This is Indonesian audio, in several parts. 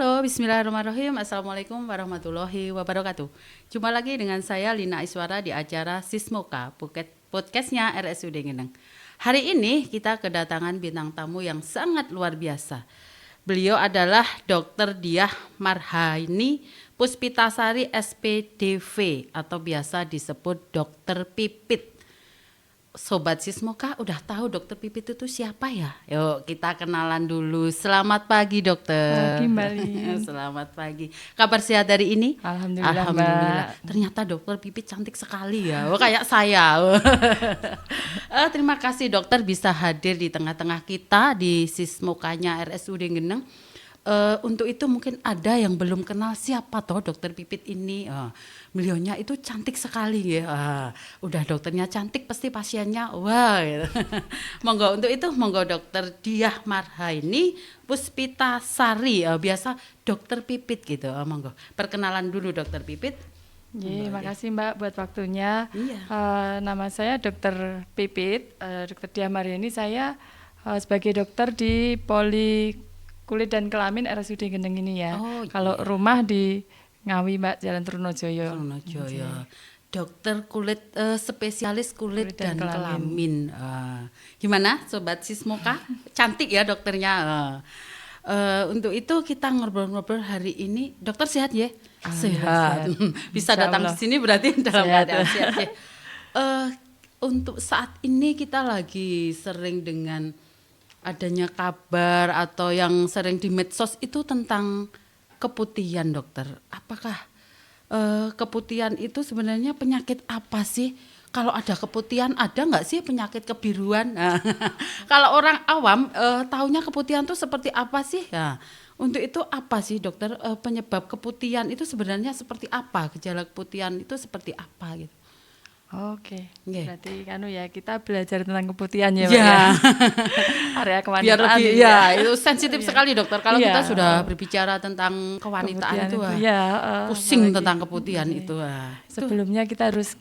Halo, bismillahirrahmanirrahim. Assalamualaikum warahmatullahi wabarakatuh. Jumpa lagi dengan saya Lina Iswara di acara Sismoka, podcastnya RSUD Ngeneng. Hari ini kita kedatangan bintang tamu yang sangat luar biasa. Beliau adalah Dr. Diah Marhaini Puspitasari SPDV atau biasa disebut Dr. Pipit. Sobat Sismoka udah tahu Dokter Pipit itu siapa ya? Yuk kita kenalan dulu. Selamat pagi dokter. Pagi Mbak Lin. Selamat pagi. Kabar sehat dari ini? Alhamdulillah Mbak. Ternyata Dokter Pipit cantik sekali ya. Kayak saya. Terima kasih dokter bisa hadir di tengah-tengah kita di Sismokanya RSUD Ngeneng. Untuk itu mungkin ada yang belum kenal siapa toh Dokter Pipit ini. Beliaunya itu cantik sekali ya. Udah dokternya cantik pasti pasiennya wah gitu. Monggo untuk itu monggo Dokter Diah Marhaini Puspitasari, biasa Dokter Pipit gitu. Monggo perkenalan dulu Dokter Pipit. Makasih Mbak buat waktunya. Iya. Nama saya Dokter Pipit, Dokter Diah Marhaini. Saya sebagai dokter di Poli Kulit dan Kelamin RSUD Ngeneng ini ya. Kalau rumah di Ngawi Mbak, Jalan Trunojoyo. Dokter kulit, spesialis kulit dan kelamin. Gimana Sobat Sismoka? Cantik ya dokternya. Untuk itu kita ngobrol-ngobrol hari ini. Dokter sehat ya? Sehat. Bisa datang ke sini berarti dalam keadaan sehat ya. Untuk saat ini kita lagi sering dengan adanya kabar atau yang sering di medsos itu tentang keputihan dokter. Apakah keputihan itu sebenarnya penyakit apa sih? Kalau ada keputihan ada nggak sih penyakit kebiruan? Kalau orang awam taunya keputihan itu seperti apa sih? Nah, untuk itu apa sih dokter penyebab keputihan itu sebenarnya seperti apa? Gejala keputihan itu seperti apa gitu? Oke, berarti kita belajar tentang keputihan ya Mbak ya. Area kewanitaan. Biar lebih itu sensitif sekali dokter. Kalau kita sudah berbicara tentang kewanitaan itu pusing tentang keputihan itu. Sebelumnya kita harus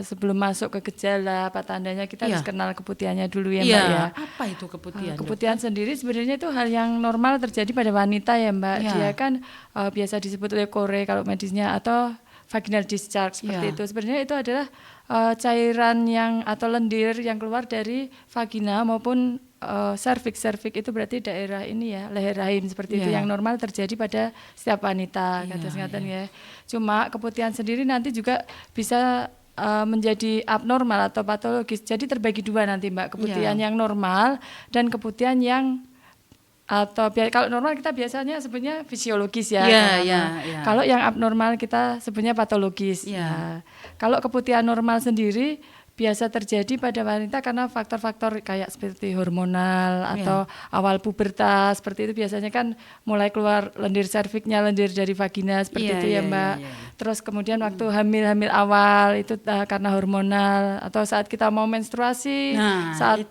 sebelum masuk ke gejala apa tandanya kita harus kenal keputihannya dulu ya Mbak ya. Apa itu keputihan? Keputihan sendiri sebenarnya itu hal yang normal terjadi pada wanita ya Mbak. Dia kan biasa disebut leukore kalau medisnya atau vaginal discharge seperti itu. Sebenarnya itu adalah cairan yang atau lendir yang keluar dari vagina maupun serviks itu berarti daerah ini ya leher rahim seperti itu yang normal terjadi pada setiap wanita ya. Cuma keputihan sendiri nanti juga bisa menjadi abnormal atau patologis. Jadi terbagi dua nanti Mbak, keputihan yang normal dan keputihan yang atau kalau normal kita biasanya sebutnya fisiologis ya. Kalau yang abnormal kita sebutnya patologis. Kalau keputihan normal sendiri biasa terjadi pada wanita karena faktor-faktor kayak seperti hormonal atau awal pubertas seperti itu biasanya kan mulai keluar lendir serviknya, lendir dari vagina seperti itu ya Mbak. Terus kemudian waktu hamil awal itu karena hormonal atau saat kita mau menstruasi, saat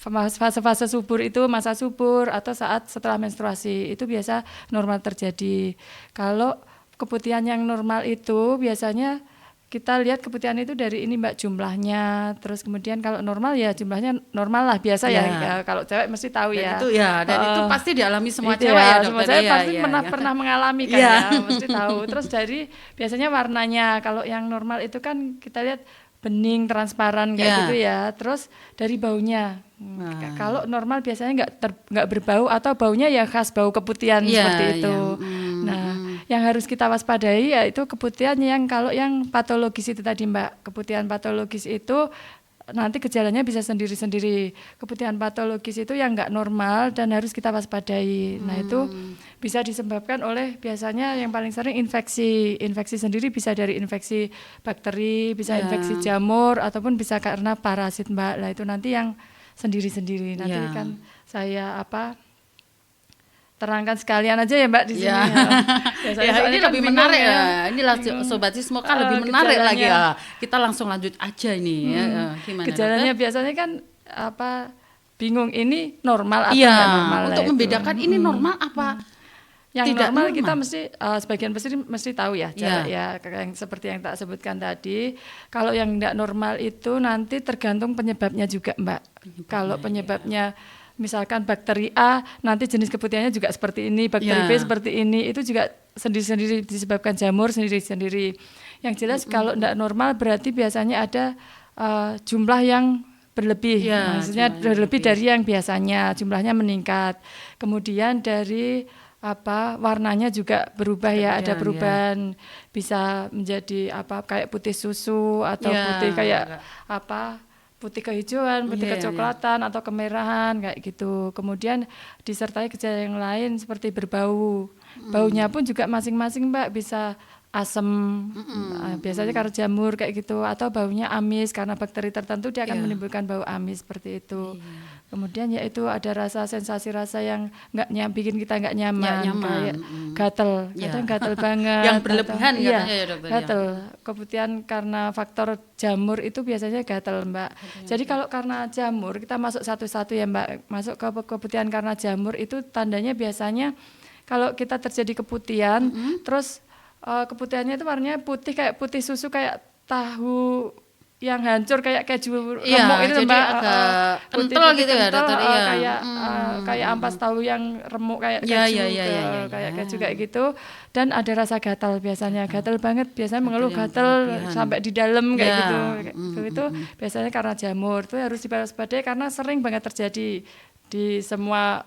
fase-fase subur itu masa subur atau saat setelah menstruasi itu biasa normal terjadi. Kalau keputihan yang normal itu biasanya kita lihat keputihan itu dari ini Mbak jumlahnya, terus kemudian kalau normal ya jumlahnya normal lah biasa ya kalau cewek mesti tahu dan itu pasti dialami semua cewek ya dokter. Semua cewek pasti pernah mengalami kan ya mesti tahu. Terus dari biasanya warnanya kalau yang normal itu kan kita lihat bening, transparan kayak gitu ya. Terus dari baunya. Kalau normal biasanya nggak berbau atau baunya ya khas bau keputihan seperti itu. Yang harus kita waspadai yaitu keputihan yang kalau yang patologis itu tadi Mbak. Keputihan patologis itu nanti gejalanya bisa sendiri-sendiri. Keputihan patologis itu yang nggak normal dan harus kita waspadai. Nah itu bisa disebabkan oleh biasanya yang paling sering infeksi. Infeksi sendiri bisa dari infeksi bakteri, bisa infeksi jamur ataupun bisa karena parasit Mbak. Nah itu nanti yang sendiri-sendiri. Nanti kan saya terangkan sekalian aja ya Mbak di sini. Ini lebih menarik ya. Inilah Sobat Sismoka lebih menarik lagi ya. Kita langsung lanjut aja ini gimana? Gejalanya biasanya kan bingung ini normal atau enggak normal. Untuk membedakan ini normal apa yang tidak normal kita mesti sebagian mesti tahu ya jarak ya yang seperti yang tak sebutkan tadi. Kalau yang tidak normal itu nanti tergantung penyebabnya juga Mbak. Kalau penyebabnya misalkan bakteri A nanti jenis keputihannya juga seperti ini, bakteri B seperti ini, itu juga sendiri-sendiri disebabkan jamur sendiri-sendiri. Yang jelas kalau tidak normal berarti biasanya ada jumlah yang berlebih, maksudnya berlebih dari yang biasanya, jumlahnya meningkat. Kemudian dari warnanya juga berubah ada perubahan, bisa menjadi kayak putih susu atau putih kayak putih kehijauan, putih kecoklatan atau kemerahan kayak gitu. Kemudian disertai gejala yang lain seperti berbau. Baunya pun juga masing-masing Mbak, bisa asam, biasanya karena jamur kayak gitu, atau baunya amis karena bakteri tertentu dia akan menimbulkan bau amis seperti itu. Kemudian yaitu ada sensasi rasa yang bikin kita nggak nyaman, kayak gatel, kadang gatel banget. Yang berlebihan katanya ya dokter. Gatel, keputihan karena faktor jamur itu biasanya gatel Mbak. Jadi kalau karena jamur kita masuk satu-satu ya Mbak, masuk ke keputihan karena jamur itu tandanya biasanya kalau kita terjadi keputihan, terus keputihannya itu warnanya putih kayak putih susu, kayak tahu yang hancur kayak keju remuk itu Mbak, agak kental gitu ya dokter, kayak ampas tahu yang remuk kayak keju, kayak keju kayak gitu. Dan ada rasa gatal, biasanya gatal banget, biasanya mengeluh gatal sampai di dalam kayak gitu. Itu biasanya karena jamur. Itu harus diwaspadai karena sering banget terjadi di semua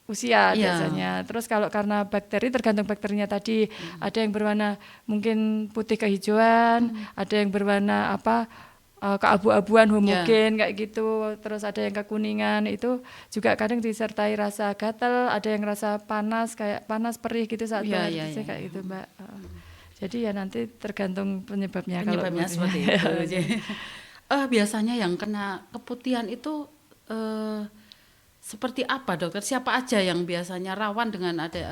usia biasanya. Terus kalau karena bakteri, tergantung bakterinya tadi, ada yang berwarna mungkin putih kehijauan, ada yang berwarna keabu-abuan homogen kayak gitu, terus ada yang kekuningan, itu juga kadang disertai rasa gatal, ada yang rasa panas kayak panas perih gitu saat kayak gitu Mbak. Jadi ya nanti tergantung penyebabnya kalau seperti itu. Biasanya yang kena keputihan itu seperti apa dokter? Siapa aja yang biasanya rawan dengan ada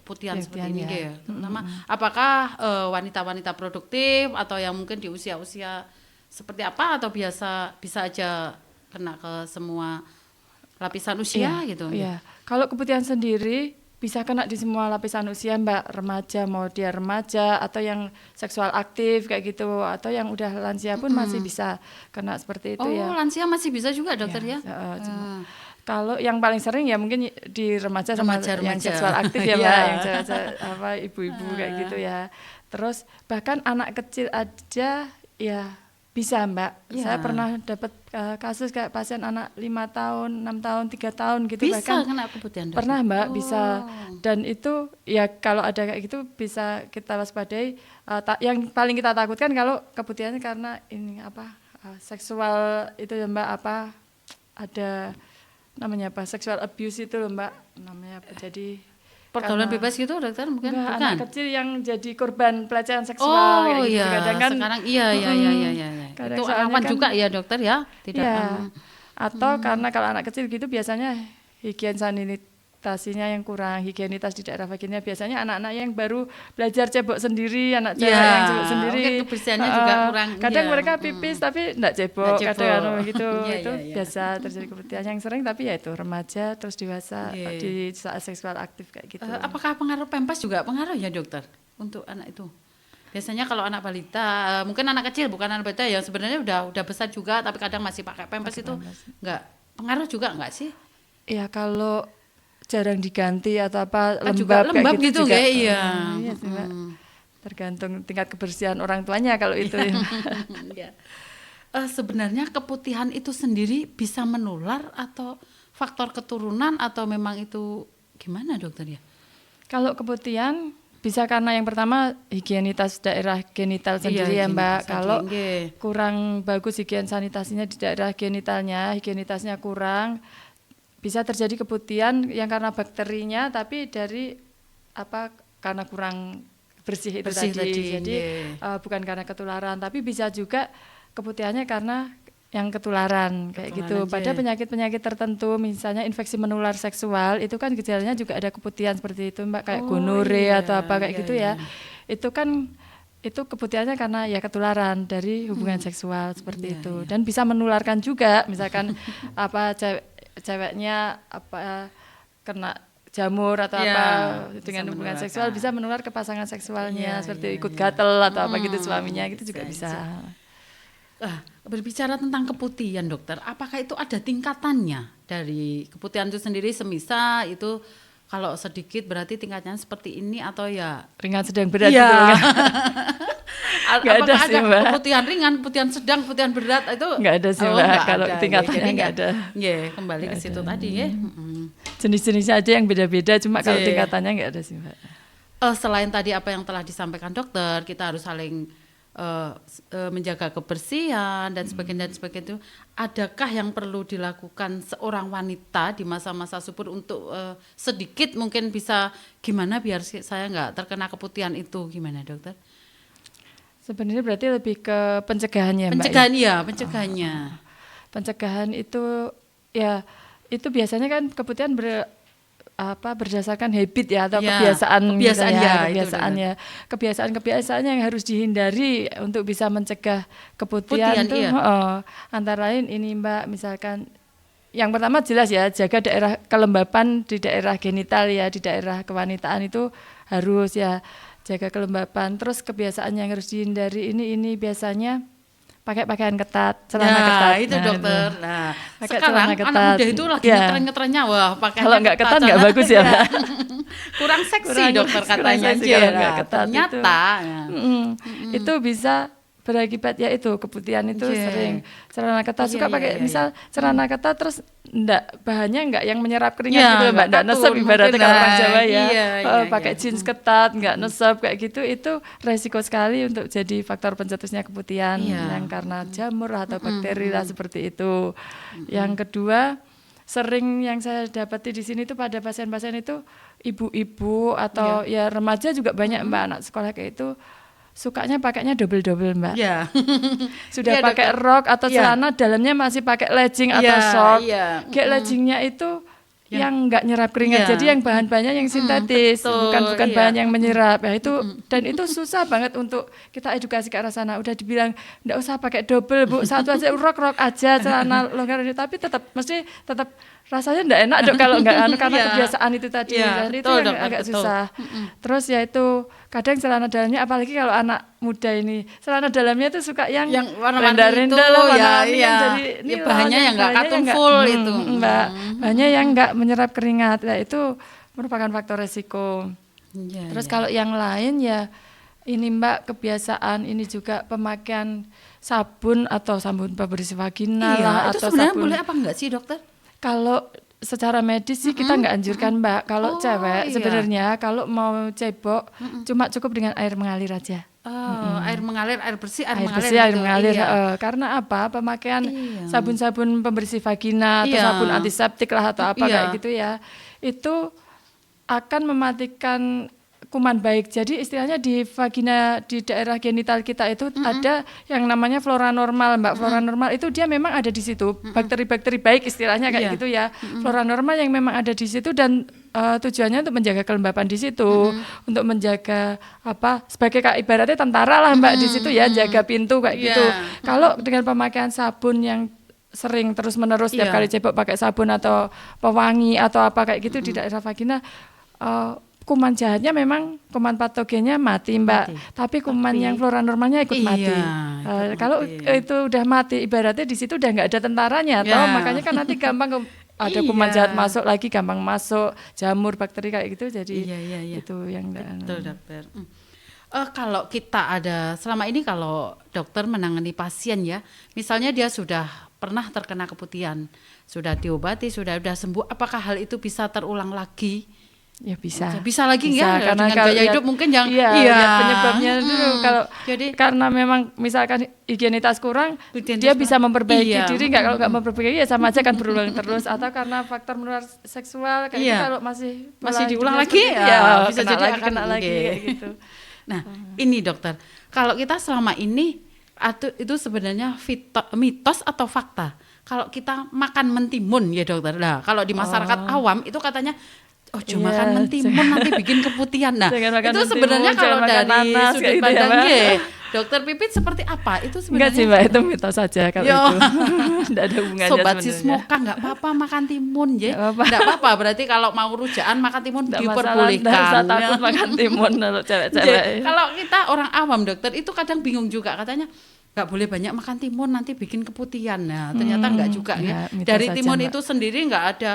keputihan seperti ini ya? Terutama apakah wanita-wanita produktif atau yang mungkin di usia-usia seperti apa, atau bisa aja kena ke semua lapisan usia gitu? Iya. Kalau keputihan sendiri bisa kena di semua lapisan usia Mbak, remaja, mau dia remaja atau yang seksual aktif kayak gitu, atau yang udah lansia pun masih bisa kena seperti itu ya. Oh, lansia masih bisa juga dokter ya? Kalau yang paling sering ya mungkin di remaja sama yang seksual aktif ya Mbak, yang ibu-ibu kayak gitu ya. Terus bahkan anak kecil aja ya bisa Mbak. Saya pernah dapat kasus kayak pasien anak 5 tahun, 6 tahun, 3 tahun gitu, bisa bahkan kena keputihan dokter. Pernah Mbak, bisa. Dan itu ya kalau ada kayak gitu bisa kita waspadai. Yang paling kita takutkan kalau keputihannya karena ini seksual itu ya Mbak, ada namanya sexual abuse itu loh Mbak, namanya jadi pergaulan bebas gitu dokter, mungkin bukan? Anak kecil yang jadi korban pelecehan seksual kayak gitu. Kadang kan sekarang itu rawan juga ya dokter ya, tidak atau karena kalau anak kecil gitu biasanya higien sanitasinya yang kurang, higienitas di daerah vagina, biasanya anak-anak yang baru belajar cebok sendiri, anak cewek yang cebok sendiri, kebersihannya juga kurang. Kadang mereka pipis tapi enggak cebok, kadang gitu. Itu biasa terjadi keputihan yang sering, tapi ya itu remaja terus dewasa di saat seksual aktif kayak gitu. Apakah pengaruh pempas juga pengaruh ya dokter untuk anak itu? Biasanya kalau anak balita, mungkin anak kecil bukan anak balita yang sebenarnya udah besar juga tapi kadang masih pakai pempas itu enggak pengaruh juga enggak sih? Ya kalau jarang diganti atau lembab juga lembab kayak gitu juga. Iya sih Mbak. Tergantung tingkat kebersihan orang tuanya kalau itu ya. Sebenarnya keputihan itu sendiri bisa menular atau faktor keturunan atau memang itu gimana dokter ya? Kalau keputihan bisa karena yang pertama higienitas daerah genital sendiri ya Mbak. Kalau kurang bagus higien sanitasinya di daerah genitalnya, higienitasnya kurang, bisa terjadi keputihan yang karena bakterinya, tapi dari karena kurang bersih itu tadi. Jadi bukan karena ketularan, tapi bisa juga keputihannya karena yang ketularan kayak gitu. Pada penyakit-penyakit tertentu, misalnya infeksi menular seksual, itu kan gejalanya juga ada keputihan seperti itu Mbak, kayak gonore atau apa kayak gitu ya. Itu kan keputihannya karena ya ketularan dari hubungan seksual seperti itu. Dan bisa menularkan juga, misalkan ceweknya kena jamur atau dengan hubungan seksual, bisa menular ke pasangan seksualnya, seperti ikut gatel atau apa gitu suaminya, gitu juga bisa. Berbicara tentang keputihan dokter, apakah itu ada tingkatannya? dari keputihan itu sendiri semisal itu kalau sedikit berarti tingkatnya seperti ini atau ya ringan sedang berat iya. gitu kan. Nggak ada Apakah sih, Mbak. keputihan ringan, keputihan sedang, keputihan berat itu Nggak ada sih, Mbak. nggak Kalau ada. tingkatannya Jadi nggak ada. Ya, kembali ke situ tadi ya. Jenis-jenisnya aja yang beda-beda, cuma kalau Iya. tingkatannya nggak ada sih, Mbak. Selain tadi apa yang telah disampaikan dokter, kita harus saling menjaga kebersihan dan sebagainya itu. Adakah yang perlu dilakukan seorang wanita di masa-masa subur untuk sedikit mungkin bisa gimana biar saya nggak terkena keputihan itu, gimana dokter? Sebenarnya berarti lebih ke pencegahannya, Mbak. Pencegahan ya, pencegahannya. Pencegahan itu ya itu biasanya kan keputihan berdasarkan habit ya atau Ya, kebiasaan kebiasaan gitu ya, itu kebiasaan benar. ya kebiasaan yang harus dihindari untuk bisa mencegah keputihan Putihan, tuh iya. antara lain ini Mbak, misalkan yang pertama jelas ya jaga daerah kelembapan di daerah genital ya, di daerah kewanitaan itu harus ya jaga kelembapan. Terus kebiasaan yang harus dihindari ini biasanya pakai pakaian ketat, celana ketat. Itu dokter. Nah, pakai sekarang celana anak ketat. muda itu lagi Ya. ngetren-ngetrennya, wah pakainya Kalau nggak ketat nggak bagus ya, Mbak. Kurang seksi Kurang- dokter kurang katanya. seksi Iya, kalau nggak nah, ketat ternyata ya. Itu bisa berakibat ya itu keputihan itu Iya. sering celana ketat Iya, suka iya, pakai iya, misal celana ketat terus bahannya enggak yang menyerap keringat Iya, gitu loh, Mbak, nggak enggak nesep katun ibaratnya mungkin, kalau orang nah, Jawa ya. iya, Pakai iya. jeans ketat enggak nesep kayak gitu itu resiko sekali untuk jadi faktor pencetusnya keputihan Iya. yang karena jamur atau bakteri lah seperti itu. Yang kedua sering yang saya dapati di sini tuh pada pasien-pasien itu ibu-ibu atau ya remaja juga banyak Mbak, anak sekolah kayak itu sukanya pakainya double-double Mbak. Iya. Sudah Iya, pakai dokter. rok atau Iya. celana dalamnya masih pakai legging atau Iya, short. iya. Kayak leggingnya itu yang nggak nyerap keringat. Iya. Jadi yang bahan-bahannya yang sintetis, betul, bukan iya. bahan yang menyerap. Ya itu dan itu susah banget untuk kita edukasi ke arah sana. Udah dibilang nggak usah pakai double Bu, satu aja rok aja celana longgar ini. Tapi tetap rasanya nggak enak Dok kalau nggak karena Iya. kebiasaan itu tadi. Iya, Dan itu betul, yang Dok, agak betul. susah. Terus ya itu kadang celana dalamnya apalagi kalau anak muda ini celana dalamnya tuh suka yang warna-warni renda-renda itu, lah, ya, warna-warni yang iya. dari Ya, nilon, bahannya yang nggak bahannya katun nggak- full itu. Mbak, bahannya yang nggak menyerap keringat. Nah, itu merupakan faktor resiko. Iya, Terus iya. kalau yang lain ya ini Mbak kebiasaan ini juga pemakaian sabun atau sabun pembersih vagina Iya, lah itu atau sebenarnya sabun. boleh apa enggak sih dokter? Kalau secara medis sih kita nggak anjurkan Mbak. Kalau Oh, cewek iya. sebenarnya kalau mau cebok cuma cukup dengan air mengalir aja. Air mengalir, air bersih, Air bersih, air gitu. mengalir. Iya. Karena apa? Pemakaian Iya. sabun-sabun pembersih vagina atau Iya. sabun antiseptik lah atau apa Iya. kayak gitu ya. Itu akan mematikan kuman baik. Jadi istilahnya di vagina di daerah genital kita itu ada yang namanya flora normal, Mbak. Flora normal itu dia memang ada di situ. Bakteri-bakteri baik istilahnya kayak Iya. gitu ya. Flora normal yang memang ada di situ dan tujuannya untuk menjaga kelembapan di situ, untuk menjaga apa sebagai ibaratnya tentara lah Mbak di situ ya, jaga pintu kayak Iya. gitu. Kalau dengan pemakaian sabun yang sering terus-menerus setiap Iya. kali cebok pakai sabun atau pewangi atau apa kayak gitu di daerah vagina, kuman jahatnya memang kuman patogennya mati Mbak, tapi kuman yang flora normalnya ikut Iya, mati. ikut Kalau mati. itu udah mati, ibaratnya di situ udah nggak ada tentaranya, Ya. toh makanya kan nanti gampang ada kuman Iya. jahat masuk lagi, gampang masuk jamur bakteri kayak gitu, jadi Iya. itu yang Betul dokter. Kalau kita ada selama ini kalau dokter menangani pasien ya, misalnya dia sudah pernah terkena keputihan, sudah diobati, sudah sembuh, apakah hal itu bisa terulang lagi? ya bisa. Bisa lagi ya, karena dengan kalau gaya lihat- hidup mungkin yang lihat penyebabnya dulu kalau Jadi karena memang misalkan higienitas kurang Higienitas dia kurang. bisa memperbaiki Iya. diri nggak, kalau nggak memperbaiki ya sama aja kan berulang terus, atau karena faktor menular seksual kayak Iya. gitu, kalau masih pola diulang hidupnya lagi, seperti itu, ya, bisa kena jadi lagi, akan kena lagi oke. kayak gitu. Nah, ini dokter, kalau kita selama ini itu sebenarnya mitos atau fakta? Kalau kita makan mentimun ya dokter. Nah, kalau di masyarakat awam itu katanya Iya, makan mentimun nanti bikin keputihan. Nah, jangan makan itu mentimun, sebenarnya kalau jangan makan dari nanas, sudut kayak gitu ya, pandang Mbak. Dokter Pipit seperti apa? Itu Enggak sebenarnya sih Mbak, itu mitos saja kalau Yo. itu. Enggak ada hubungannya Sobat sebenarnya. Sismoka nggak apa-apa makan timun ya. Nggak apa-apa. Nggak apa-apa, berarti kalau mau rujaan makan timun Nggak masalah, diperbolehkan. nggak usah Ya. takut makan timun kalau cewek-cewek. Kalau kita orang awam dokter itu kadang bingung juga katanya nggak boleh banyak makan timun nanti bikin keputihan. Nah, ternyata nggak juga ya. mitos Dari saja, timun Mbak. itu sendiri nggak ada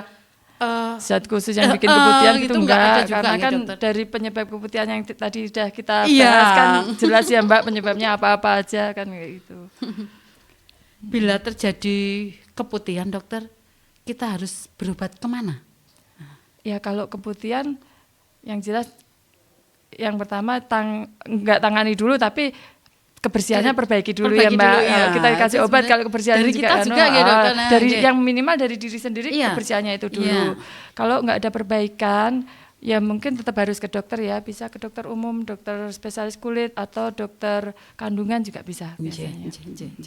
Zat khusus yang bikin keputihan gitu itu nggak ada enggak, juga karena ya, kan dokter. dari penyebab keputihan yang tadi sudah kita Iya. bahas kan jelas ya Mbak penyebabnya apa-apa aja kan kayak gitu. Bila terjadi keputihan dokter, kita harus berobat kemana? Ya kalau keputihan yang jelas yang pertama enggak tangani dulu tapi kebersihannya perbaiki dulu ya Perbaiki Mbak. dulu, Kalau ya. kita kasih Itu obat sebenarnya kalau kebersihan dari kita juga ya, dokter. Nah, dari iya. yang minimal dari diri sendiri Iya. kebersihannya itu dulu. Iya. Kalau enggak ada perbaikan ya mungkin tetap harus ke dokter ya, bisa ke dokter umum, dokter spesialis kulit atau dokter kandungan juga bisa biasanya. Nggih.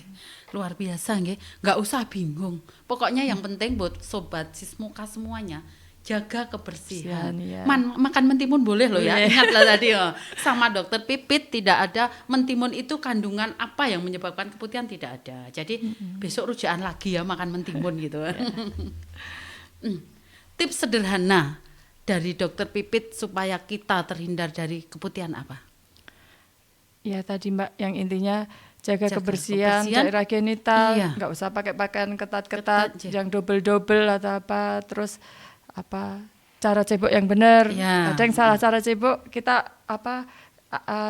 Luar biasa nggih. Nggak usah bingung. Pokoknya yang penting buat sobat Sismuka semuanya jaga kebersihan. Iya. Makan mentimun boleh loh ya. Boleh. Ingatlah tadi sama dokter Pipit tidak ada mentimun itu kandungan apa yang menyebabkan keputihan tidak ada. Jadi besok rujukan lagi ya makan mentimun gitu. Tips sederhana dari dokter Pipit supaya kita terhindar dari keputihan apa? Ya tadi Mbak yang intinya jaga kebersihan kebersihan. daerah genital, Iya. nggak usah pakai pakaian ketat-ketat Ketat, yang double-double atau apa, terus apa cara cebok yang benar. Iya. Kadang salah cara cebok kita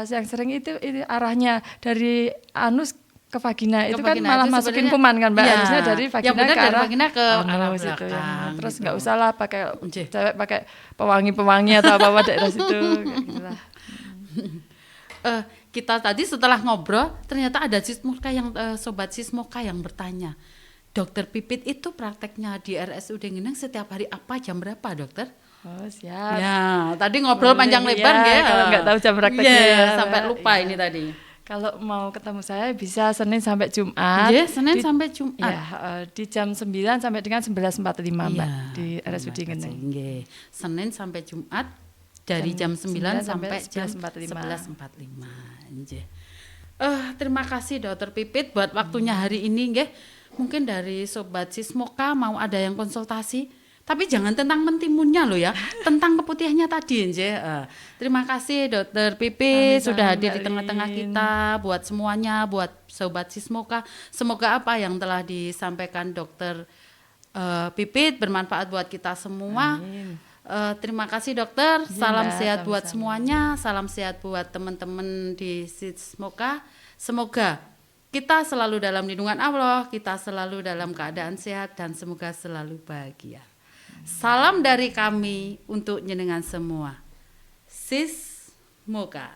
yang sering itu arahnya dari anus ke vagina itu kan vagina malah itu masukin sebenarnya- kuman kan Mbak. Iya. Harusnya dari Yang vagina benar ke dari arah vagina ke arah anus itu belakang, ya. Terus gitu. nggak usah lah pakai Nggih. cewek pakai pewangi-pewangi atau apa-apa daerah situ kayak gitu lah. Kita tadi setelah ngobrol ternyata ada Sismuka yang sobat Sismuka yang bertanya, Dokter Pipit itu prakteknya di RSUD Ngeneng setiap hari apa jam berapa dokter? Oh siap. Ya, tadi ngobrol Boleh, panjang lebar iya, ya. kalau nggak tahu jam prakteknya Iya, ya, sampai Mbak. lupa Iya. ini tadi. Kalau mau ketemu saya bisa Senin sampai Jumat. Iya, Senin Di- sampai Jumat. Ya, di jam 9 sampai dengan 11.45 Mbak Iya, di RSUD Ngeneng. Nggih. Senin sampai Jumat dari jam 9 sampai jam 11.45. Nggih. Terima kasih Dokter Pipit buat waktunya hari ini nggih. Mungkin dari sobat Sismuka mau ada yang konsultasi, tapi jangan tentang mentimunnya loh ya, tentang keputihannya tadi nggih. Terima kasih Dokter Pipit Sama-sama, sudah hadir di Mbak tengah-tengah Lin. kita, buat semuanya, buat sobat Sismuka. Semoga apa yang telah disampaikan Dokter Pipit bermanfaat buat kita semua. Amin. Terima kasih dokter, salam Mbak, sehat buat sama-sama. semuanya, salam sehat buat teman-teman di Sismuka. Semoga kita selalu dalam lindungan Allah, kita selalu dalam keadaan sehat dan semoga selalu bahagia. Salam dari kami untuk jenengan semua. Sismuka.